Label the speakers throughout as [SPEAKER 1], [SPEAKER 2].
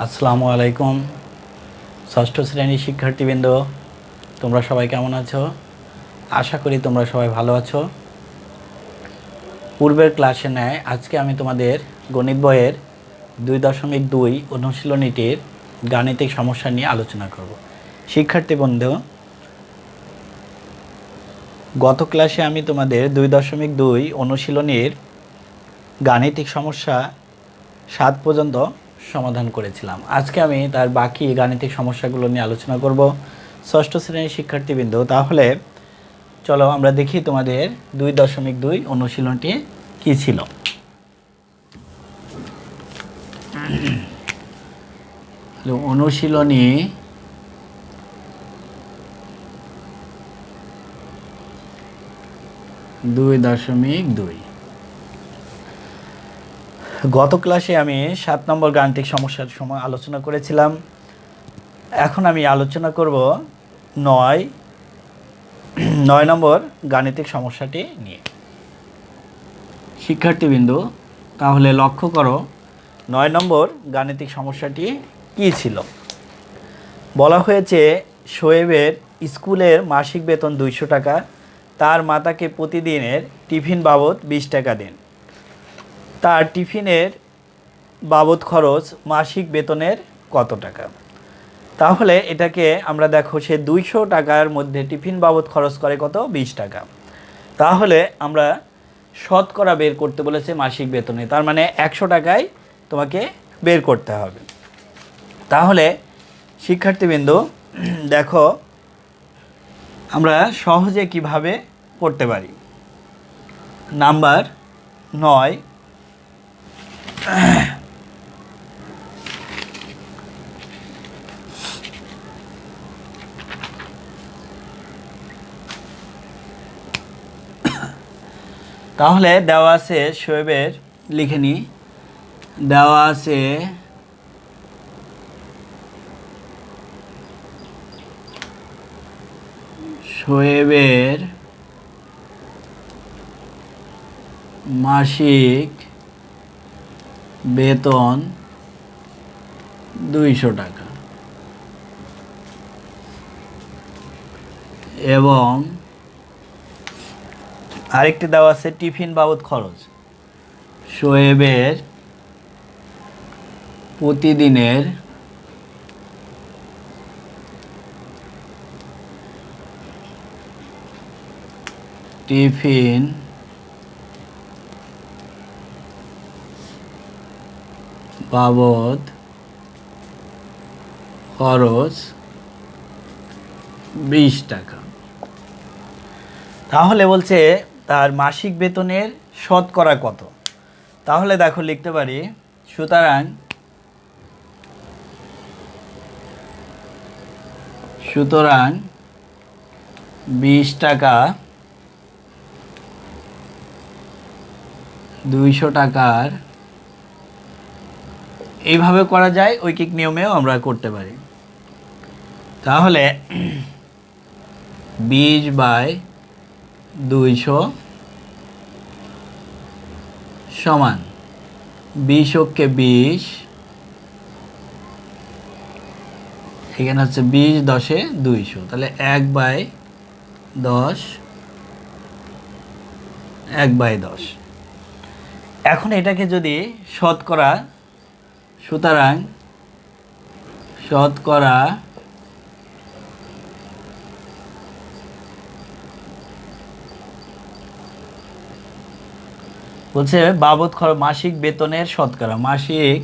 [SPEAKER 1] আসসালামু আলাইকুম ষষ্ঠ শ্রেণীর শিক্ষার্থীবৃন্দ, তোমরা সবাই কেমন আছো? আশা করি তোমরা সবাই ভালো আছো। পূর্বের ক্লাসে ন্যায় আজকে আমি তোমাদের গণিত বইয়ের 2.2 অনুশীলনীটির গাণিতিক সমস্যা নিয়ে আলোচনা করব। শিক্ষার্থীবৃন্দ, গত ক্লাসে আমি তোমাদের 2.2 অনুশীলনীর গাণিতিক সমস্যা 7 পর্যন্ত সমাধান করেছিলাম। আজকে আমি তার বাকি গাণিতিক সমস্যাগুলো নিয়ে আলোচনা করব ষষ্ঠ শ্রেণীর শিক্ষার্থীবৃন্দ। তাহলে চলো আমরা দেখি তোমাদের 2.2 অনুশীলনটি কী ছিল। অনুশীলনী 2.2। গত ক্লাসে আমি 7 নম্বর গাণিতিক সমস্যার সময় আলোচনা করেছিলাম। এখন আমি আলোচনা করব 9 নম্বর গাণিতিক সমস্যাটি নিয়ে। শিক্ষার্থীবৃন্দ, তাহলে লক্ষ্য করো 9 নম্বর গাণিতিক সমস্যাটি কী ছিল। বলা হয়েছে শোয়েবের স্কুলের মাসিক বেতন 200 টাকা, তার মাতাকে প্রতিদিনের টিফিন বাবদ 20 টাকা দেন। তার টিফিনের বাবদ খরচ মাসিক বেতনের কত টাকা? তাহলে এটাকে আমরা দেখো, সে 200 টাকার মধ্যে টিফিন বাবদ খরচ করে কত? 20 টাকা। তাহলে আমরা শতকরা বের করতে বলেছে মাসিক বেতনে, তার মানে 100 টাকায় তোমাকে বের করতে হবে। তাহলে শিক্ষার্থীবৃন্দ দেখো, আমরা সহজে কিভাবে করতে পারি। নাম্বার 9, তাহলে দেওয়া আছে শোয়েবের, লিখে নি, দেওয়া আছে শোয়েবের মাসিক বেতন 200 টাকা এবং আরেকটি দেওয়া আছে টিফিন বাবদ খরচ। শোয়েবের প্রতিদিনের টিফিন বাবদ খরচ 20 টাকা। তাহলে বলছে তার মাসিক বেতনের শতকরা কত। তাহলে দেখো লিখতে পারি, সুতরাং 20 টাকা 200 টাকার, এইভাবে করা যায়, ঐকিক নিয়মেও আমরা করতে পারি। তাহলে 20/200 সমান 20 × 20, এখানে হচ্ছে 20 × 10 = 200, তাহলে 1/10, 1/10। এখন এটাকে যদি শতকরা, সুতরাং শতকরা বলছে বাবদ খরচ মাসিক বেতনের শতকরা, মাসিক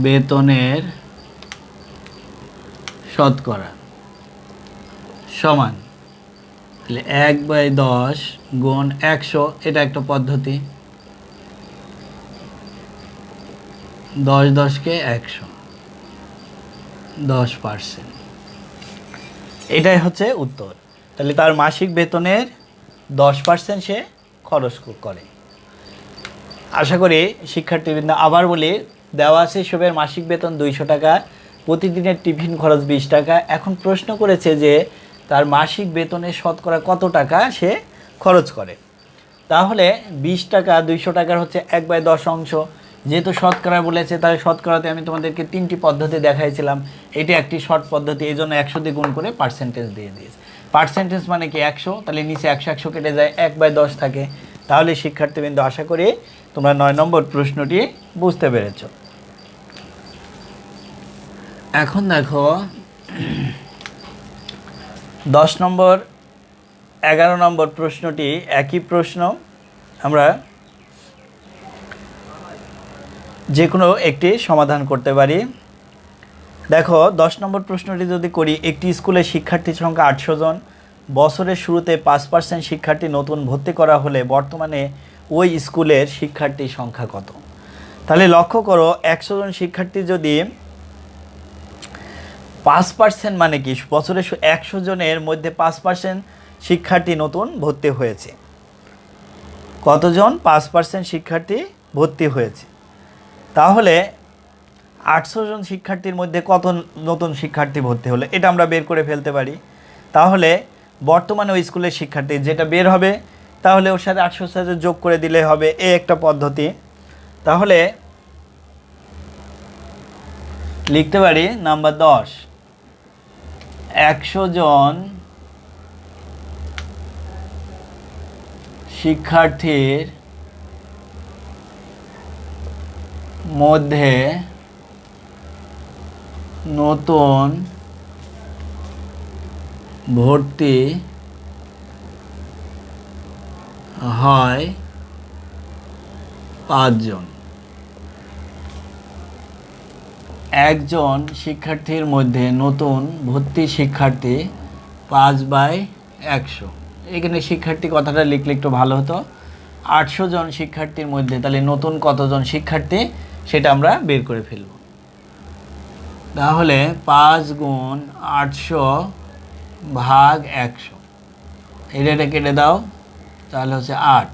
[SPEAKER 1] বেতনের শতকরা সমান, তাহলে 1/10 গুণ 100, এটা একটা পদ্ধতি। 10 10 × 100, 10%। এটাই হচ্ছে উত্তর। তাহলে তার মাসিক বেতনের 10% সে খরচ করে। আশা করি শিক্ষার্থীবৃন্দ, আবার বলি, দেওয়া আছে শোয়েবের মাসিক বেতন 200 টাকা, প্রতিদিনের টিফিন খরচ 20 টাকা। এখন প্রশ্ন করেছে যে তার মাসিক বেতনের শতকরা কত টাকা সে খরচ করে। তাহলে 20 টাকা 200 টাকার হচ্ছে 1/10 অংশ। যেহেতু শতকরা বলেছে, তাহলে শতকরাতে আমি তোমাদেরকে 3টি পদ্ধতি দেখাইছিলাম, এটি একটি শর্ট পদ্ধতি, এই জন্য 100 দিয়ে গুণ করে পার্সেন্টেজ দিয়ে দিয়েছে। পার্সেন্টেজ মানে কি 100, তাহলে নিচে 100 100 কেটে যায়, 1/10 থাকে। তাহলে শিক্ষার্থীবৃন্দ, আশা করি তোমরা 9 নম্বর প্রশ্নটি বুঝতে পেরেছ। এখন দেখো 10 নম্বর 11 নম্বর প্রশ্নটি একই প্রশ্ন, আমরা যে কোনো একটি সমাধান করতে পারি। দেখো 10 নম্বর প্রশ্নটি যদি করি, একটি স্কুলে শিক্ষার্থীর সংখ্যা 800 জন, বছরের শুরুতে 5% শিক্ষার্থী নতুন ভর্তি করা হলে বর্তমানে ওই স্কুলের শিক্ষার্থীর সংখ্যা কত? তাহলে লক্ষ্য করো, 100 জন শিক্ষার্থী যদি 5% মানে কি, বছরে 100 জনের মধ্যে 5% শিক্ষার্থী নতুন ভর্তি হয়েছে। কতজন? 5% শিক্ষার্থী ভর্তি হয়েছে। তাহলে 800 জন শিক্ষার্থীর মধ্যে কত নতুন শিক্ষার্থী ভর্তি হলো, এটা আমরা বের করে ফেলতে পারি। তাহলে বর্তমানে ওই স্কুলের শিক্ষার্থী যেটা বের হবে, তাহলে ওর সাথে 800 সাথে যোগ করে দিলে হবে, এই একটা পদ্ধতি। তাহলে লিখতে পারি নাম্বার 10, 100 জন শিক্ষার্থীর মধ্যে নতুন ভর্তি হয় 5 জন। একজন শিক্ষার্থীর মধ্যে নতুন ভর্তি শিক্ষার্থী 5/100। এখানে শিক্ষার্থী কথাটা লিখলে একটু ভালো হতো। 800 জন শিক্ষার্থীর মধ্যে তাহলে নতুন কতজন শিক্ষার্থী, সেটা আমরা বের করে ফেলব। তাহলে 5 গুণ 800 ভাগ 100, এটা কেটে দাও, তাহলে হচ্ছে 8।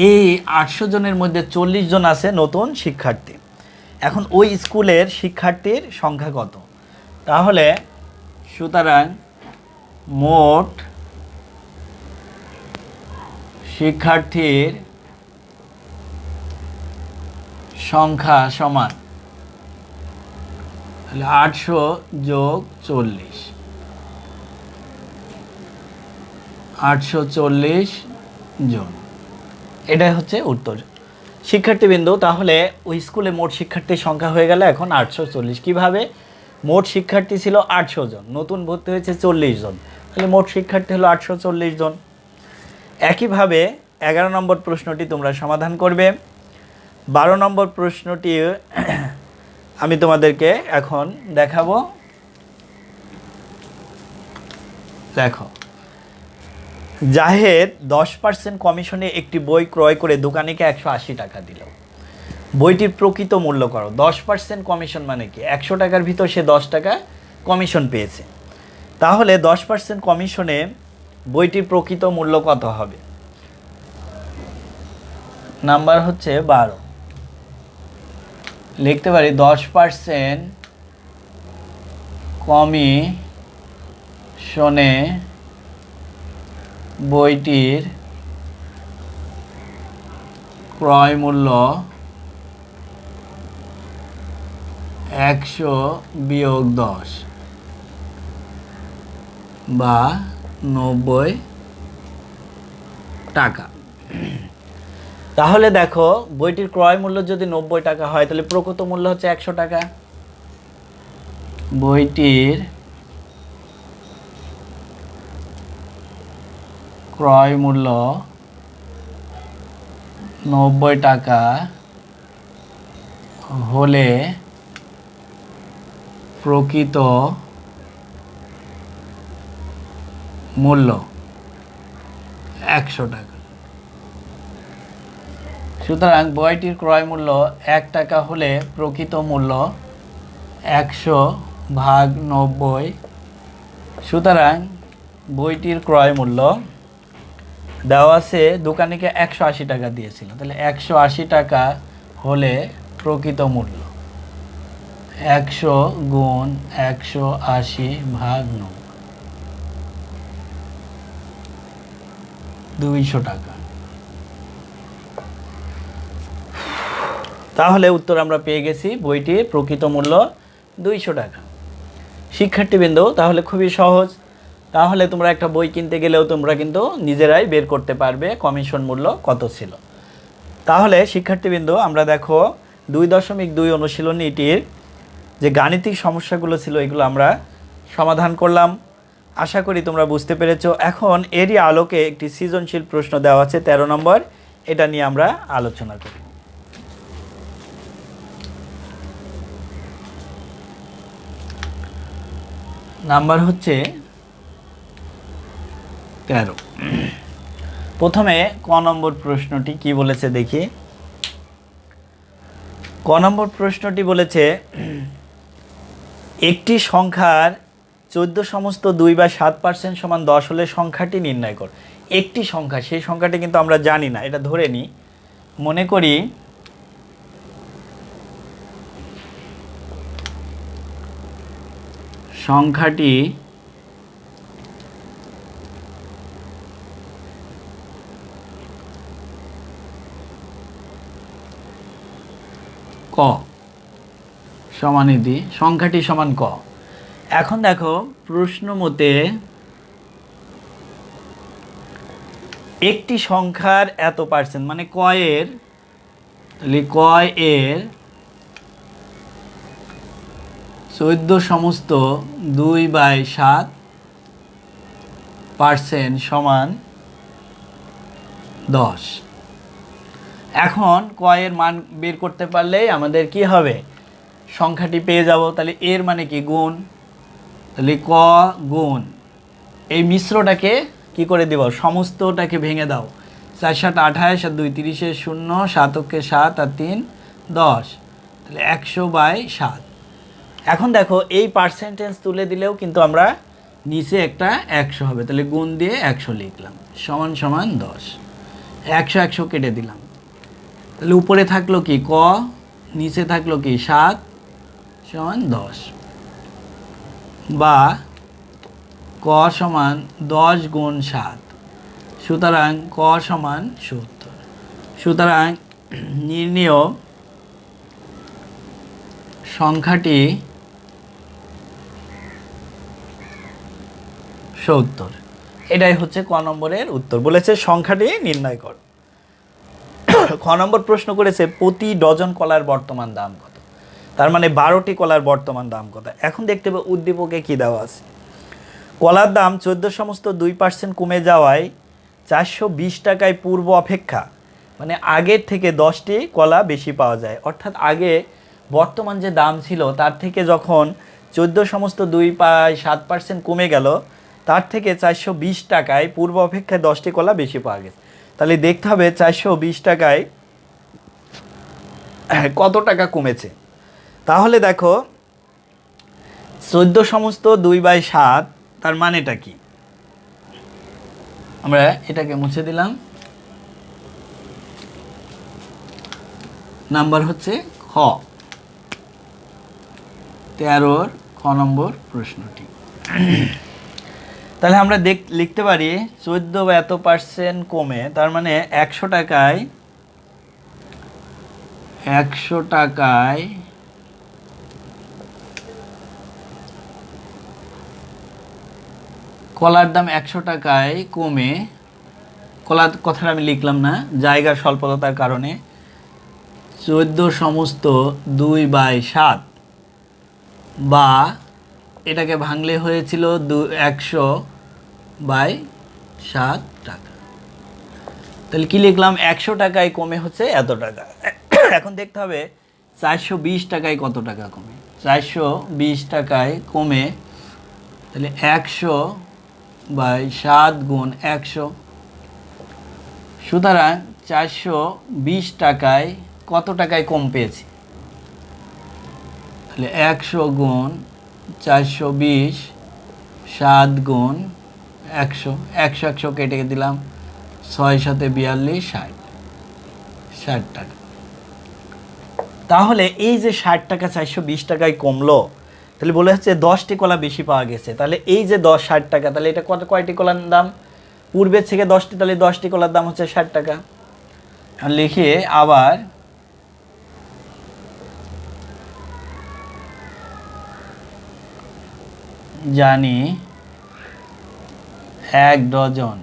[SPEAKER 1] এই 800 জনের মধ্যে 40 জন আছে নতুন শিক্ষার্থী। এখন ওই স্কুলের শিক্ষার্থীর সংখ্যা কত? তাহলে সুতরাং মোট শিক্ষার্থীর সংখ্যা সমান, তাহলে 800 যোগ 40, 840 জন। এটাই হচ্ছে উত্তর শিক্ষার্থীবৃন্দ। তাহলে ওই স্কুলে মোট শিক্ষার্থীর সংখ্যা হয়ে গেল এখন 840। কীভাবে? মোট শিক্ষার্থী ছিল 800 জন, নতুন ভর্তি হয়েছে 40 জন, তাহলে মোট শিক্ষার্থী হলো 840 জন। একইভাবে 11 নম্বর প্রশ্নটি তোমরা সমাধান করবে। 12 নম্বর প্রশ্নটি আমি তোমাদেরকে এখন দেখাবো। দেখো, জাহেদ 10% কমিশনে একটি বই ক্রয় করে দোকানিকে 180 টাকা দিল। বইটির প্রকৃত মূল্য করো। 10% কমিশন মানে কি? 100 টাকার ভিতর সে 10 টাকা কমিশন পেয়েছে। তাহলে 10% কমিশনে বইটির প্রকৃত মূল্য কত হবে? নাম্বার হচ্ছে 12। লিখতে পারি 10% কমিশনে বইটির ক্রয় মূল্য 100 বিয়োগ 10 বা 90 টাকা। তাহলে দেখো, বইটির ক্রয় মূল্য যদি 90 টাকা হয়, তাহলে প্রকৃত মূল্য হচ্ছে 100 টাকা। বইটির ক্রয় মূল্য 90 টাকা হলে প্রকৃত মূল্য 100 টাকা। সুতরাং বইটির ক্রয় মূল্য 1 টাকা হলে প্রকৃত মূল্য 100 ভাগ 90। সুতরাং বইটির ক্রয় মূল্য দেওয়া আছে, দোকানিকে 180 টাকা দিয়েছিল, তাহলে 180 টাকা হলে প্রকৃত মূল্য 100 গুণ 180 ভাগ 90। 200 টাকা। তাহলে উত্তর আমরা পেয়ে গেছি, বইটির প্রকৃত মূল্য 200 টাকা। শিক্ষার্থীবৃন্দ, তাহলে খুবই সহজ। তাহলে তোমরা একটা বই কিনতে গেলেও তোমরা কিন্তু নিজেরাই বের করতে পারবে কমিশন মূল্য কত ছিল। তাহলে শিক্ষার্থীবৃন্দ, আমরা দেখো 2.2 অনুশীলনীটির যে গাণিতিক সমস্যাগুলো ছিল এগুলো আমরা সমাধান করলাম। আশা করি তোমরা বুঝতে পেরেছো। এখন এরই আলোকে একটি সৃজনশীল প্রশ্ন দেওয়া আছে 13 নম্বর, এটা নিয়ে আমরা আলোচনা করি। নাম্বার হচ্ছে 13। প্রথমে ক নম্বর প্রশ্নটি কি বলেছে দেখি। ক নম্বর প্রশ্নটি বলেছে, একটি সংখ্যার 14 সমস্ত 2/7% সমান 10 হলে সংখ্যাটি নির্ণয় কর। একটি সংখ্যা, সেই সংখ্যাটি কিন্তু আমরা জানি না, এটা ধরে নিই। মনে করি সংখ্যাটি ক সমানিধি, সংখ্যাটি সমান ক। এখন দেখো প্রশ্ন মতে একটি সংখ্যার এত পার্সেন্ট মানে কয়ের, তাহলে কয়ের 14 সমস্ত 2/7% সমান 10। এখন কয়ের মান বের করতে পারলেই আমাদের কি হবে, সংখ্যাটি পেয়ে যাব। তাহলে এর মানে কি, গুণ। তাহলে ক গুণ এই মিশ্রটাকে কি করে দেব, সমস্তটাকে ভেঙে দাও। 4 7 28 আর 2 30 0, 7 কে 7 আর 3 10, তাহলে 100/7। এখন দেখো এই পার্সেন্টেজ তুলে দিলেও কিন্তু আমরা নিচে একটা 100 হবে, তাহলে গুণ দিয়ে 100 লিখলাম, সমান সমান 10। 100 100 কেটে দিলাম, তাহলে উপরে থাকলো কি ক, নিচে থাকলো কি 7 সমান 10, বা ক সমান 10 গুণ 7, সুতরাং ক সমান 70। সুতরাং নির্ণেয় সংখ্যাটি 70। এটাই হচ্ছে ক নম্বরের উত্তর। বলেছে সংখ্যাটি নির্ণয় কর। খ নম্বর প্রশ্ন করেছে প্রতি ডজন কলার বর্তমান দাম কত। তার মানে 12টি কলার বর্তমান দাম কত। এখন দেখতে হবে উদ্দীপকে কি দেওয়া আছে। কলার দাম 14 সমস্ত 2% কমে যাওয়ায় 420 টাকায় পূর্ব অপেক্ষা, মানে আগের থেকে 10টি কলা বেশি পাওয়া যায়। অর্থাৎ আগে বর্তমান যে দাম ছিল তার থেকে যখন 14 সমস্ত 2/7% কমে গেল, তার থেকে 420 টাকায় পূর্ব অপেক্ষায় 10টি কলা বেশি পাওয়া গেছে। তাহলে দেখতে হবে 420 টাকায় কত টাকা কমেছে। তাহলে দেখো 14 সমস্ত 2/7, তার মানেটা কি, আমরা এটাকে মুছে দিলাম। নাম্বার হচ্ছে খ, 13 খ নম্বর প্রশ্নটি। তাহলে আমরা লিখতে পারি 14 বা এত পার্সেন্ট কমে, তার মানে 100 টাকায় কলার দাম 100 টাকায় কমে, কলার কথাটা আমি লিখলাম না জায়গার স্বল্পতার কারণে, 14 সমস্ত 2/7, বা এটাকে ভাঙলে হয়েছিল 100/7 টাকা। তাহলে কি লিখলাম, 100 টাকায় কমে হচ্ছে এত টাকা। এখন দেখতে হবে 420 টাকায় কত টাকা কমে। 420 টাকায় কমে, তাহলে 100/7 গুণ 100, সুতরাং 420 টাকায় কত টাকায় কম পেয়েছি, তাহলে 100 গুণ 420, 7 গুণ 100, 100 100 কেটে দিলাম, 6 7 42, 60 টাকা। তাহলে এই যে 60 টাকা 420 টাকায় কমলো, তাহলে বলে হচ্ছে 10টি কলা বেশি পাওয়া গেছে। তাহলে এই যে 60 টাকা, তাহলে এটা কয়টি কলার দাম, পূর্বের থেকে 10টি, তাহলে 10টি কলার দাম হচ্ছে 60 টাকা। লিখে আবার জানি 1 ডজন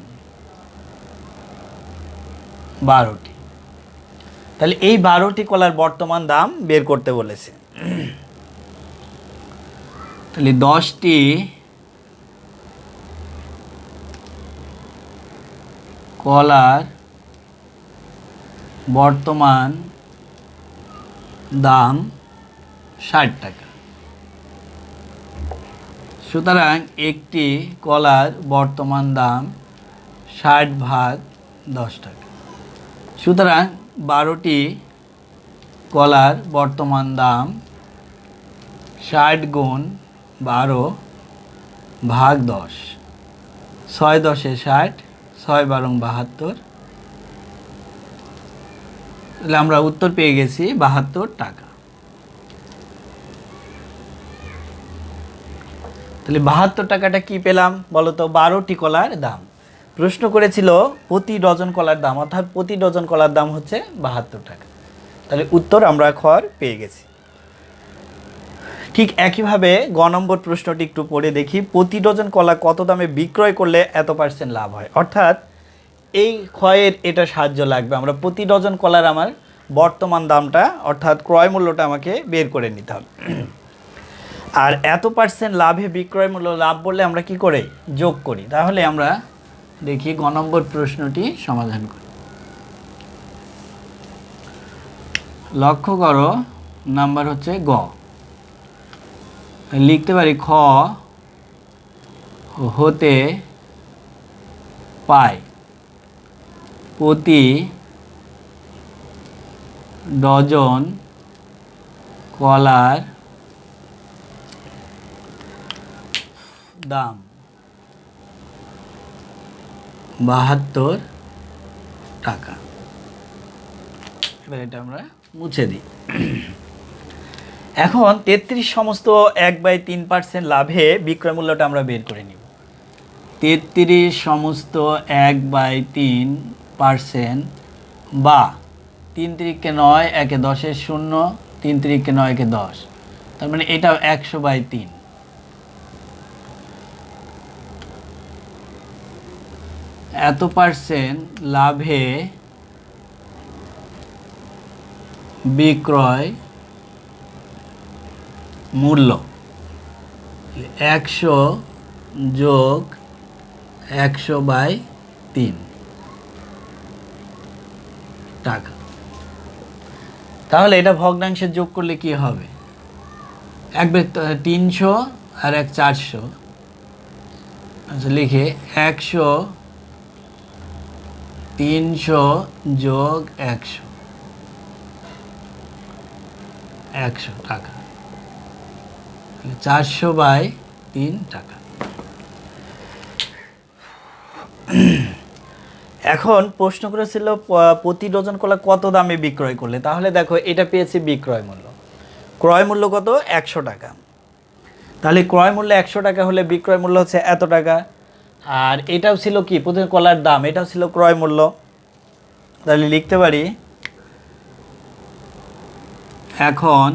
[SPEAKER 1] 12টি। তাহলে এই 12টি কলার বর্তমান দাম বের করতে বলেছে। তাহলে 10টি কলার বর্তমান দাম 60 টাকা। সুতরাং একটি কলার বর্তমান দাম 60 ভাগ 10 টাকা। সুতরাং 12টি কলার বর্তমান দাম 60 গুণ 12 ভাগ 10, 6 10 60, 6 12 72। তাহলে আমরা উত্তর পেয়ে গেছি 72 টাকা। তাহলে 72 টাকাটা কি পেলাম বলো তো? 12টি কলার দাম। প্রশ্ন করেছিল প্রতি ডজন কলার দাম, অর্থাৎ প্রতি ডজন কলার দাম হচ্ছে 72 টাকা। তাহলে উত্তর আমরা খর পেয়ে গেছি। ঠিক একইভাবে গ নম্বর প্রশ্নটি একটু পড়ে দেখি। প্রতি ডজন কলা কত দামে বিক্রয় করলে এত % লাভ হয়? অর্থাৎ এই ক্ষয়ের এটা সাহায্য লাগবে। আমরা প্রতি ডজন কলার আমার বর্তমান দামটা অর্থাৎ ক্রয় মূল্যটা আমাকে বের করে নিতে হবে। আর এত % লাভে বিক্রয় মূল্য লাভ বললে আমরা কি করে যোগ করি। তাহলে আমরা দেখি গ নম্বর প্রশ্নটি সমাধান করি। লক্ষ্য করো, নাম্বার হচ্ছে গ। লিখতে পারি খ হতে পায় প্রতি ডজন কলার দাম 72 টাকা। এবার এটা আমরা মুছে দিই। এখন 33 সমস্ত 1/3% লাভে বিক্রয় মূল্যটা আমরা বের করে নিব। 33 সমস্ত 1/3% বা 3 3 9, 1 10 0, 3 3 9 10, তার মানে এটাও 100/3। এত % লাভে বিক্রয় মূল্য 100 যোগ 100/3 টাকা। তাহলে এটা ভগ্নাংশে যোগ করলে কি হবে? 300 আর 400। আচ্ছা, লিখে 100 300 যোগ 100 টাকা, 400/3 টাকা। এখন প্রশ্ন করেছিল প্রতি ডজন কলা কত দামে বিক্রয় করলে। তাহলে দেখো এটা পেয়েছি বিক্রয় মূল্য। ক্রয় মূল্য কত? 100 টাকা। তাহলে ক্রয় মূল্য 100 টাকা হলে বিক্রয় মূল্য হচ্ছে এত টাকা। আর এটাও ছিল কি প্রতি কলার দাম, এটাও ছিল ক্রয় মূল্য। তাহলে লিখতে পারি এখন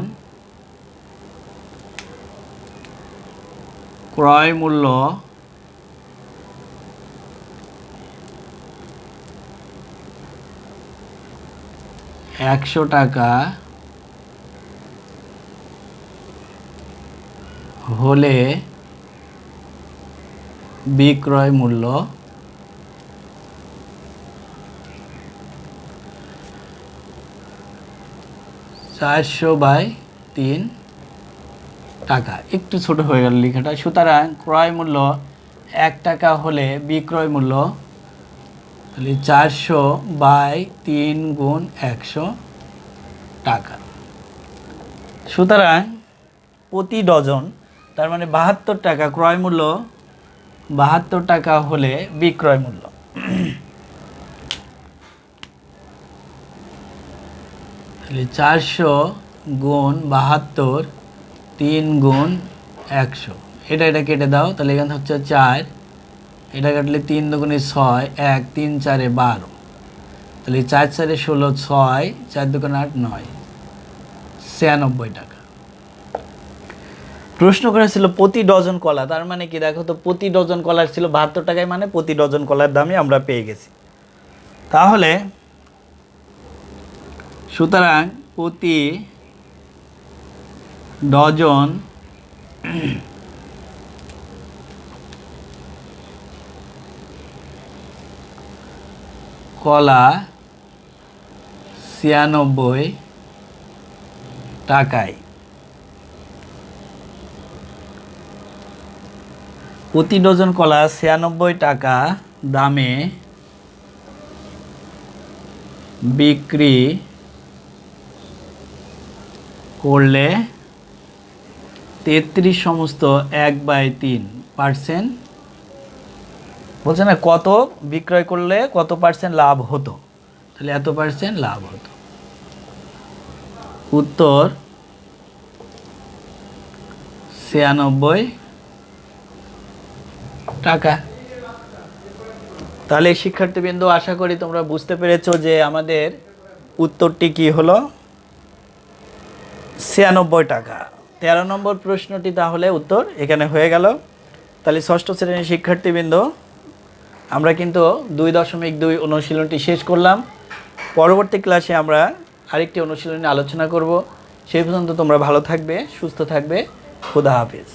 [SPEAKER 1] ক্রয় মূল্য টাকা হলে বিক্রয় মূল্য 400/3 টাকা। একটু ছোট হয়ে গেল লেখাটা। সুতরাং ক্রয় মূল্য 1 টাকা হলে বিক্রয় মূল্য 400/3 গুণ 100 টাকা। সুতরাং প্রতি ডজন, তার মানে 72 টাকা ক্রয় মূল্য, 72 টাকা হলে বিক্রয় মূল্য। তাহলে 400 গুণ 72, 3 গুণ 100, এটা কেটে দাও। তাহলে এখানে হচ্ছে 4, এটা কাটলে 3 দুগুণে 6, 1 3 4 12, তাহলে 4 4 16, 6 4 দুগুণে 8 9, 96 টাকা। প্রশ্ন করা ছিল প্রতি ডজন কলা, তার মানে কি দেখো তো, প্রতি ডজন কলার ছিল 72 টাকায়, মানে প্রতি ডজন কলার দামই আমরা পেয়ে গেছি। তাহলে সুতরাং প্রতি ডজন কলা 96 টাকায়, প্রতি ডজন কলা 96 টাকা দামে বিক্রি করলে 33 সমস্ত 1/3% বলছে না, কত বিক্রয় করলে কত পার্সেন্ট লাভ হতো, তাহলে এত পার্সেন্ট লাভ হতো। উত্তর 96 টাকা। তাহলে শিক্ষার্থীবৃন্দ, আশা করি তোমরা বুঝতে পেরেছো যে আমাদের উত্তরটি কি হলো, 96 টাকা। 13 নম্বর প্রশ্নটি তাহলে উত্তর এখানে হয়ে গেল। তাহলে ষষ্ঠ শ্রেণীর শিক্ষার্থীবৃন্দ, আমরা কিন্তু 2.2 অনুশীলনটি শেষ করলাম। পরবর্তী ক্লাসে আমরা আরেকটি অনুশীলন নিয়ে আলোচনা করব। সেই পর্যন্ত তোমরা ভালো থাকবে, সুস্থ থাকবে। খোদা হাফেজ।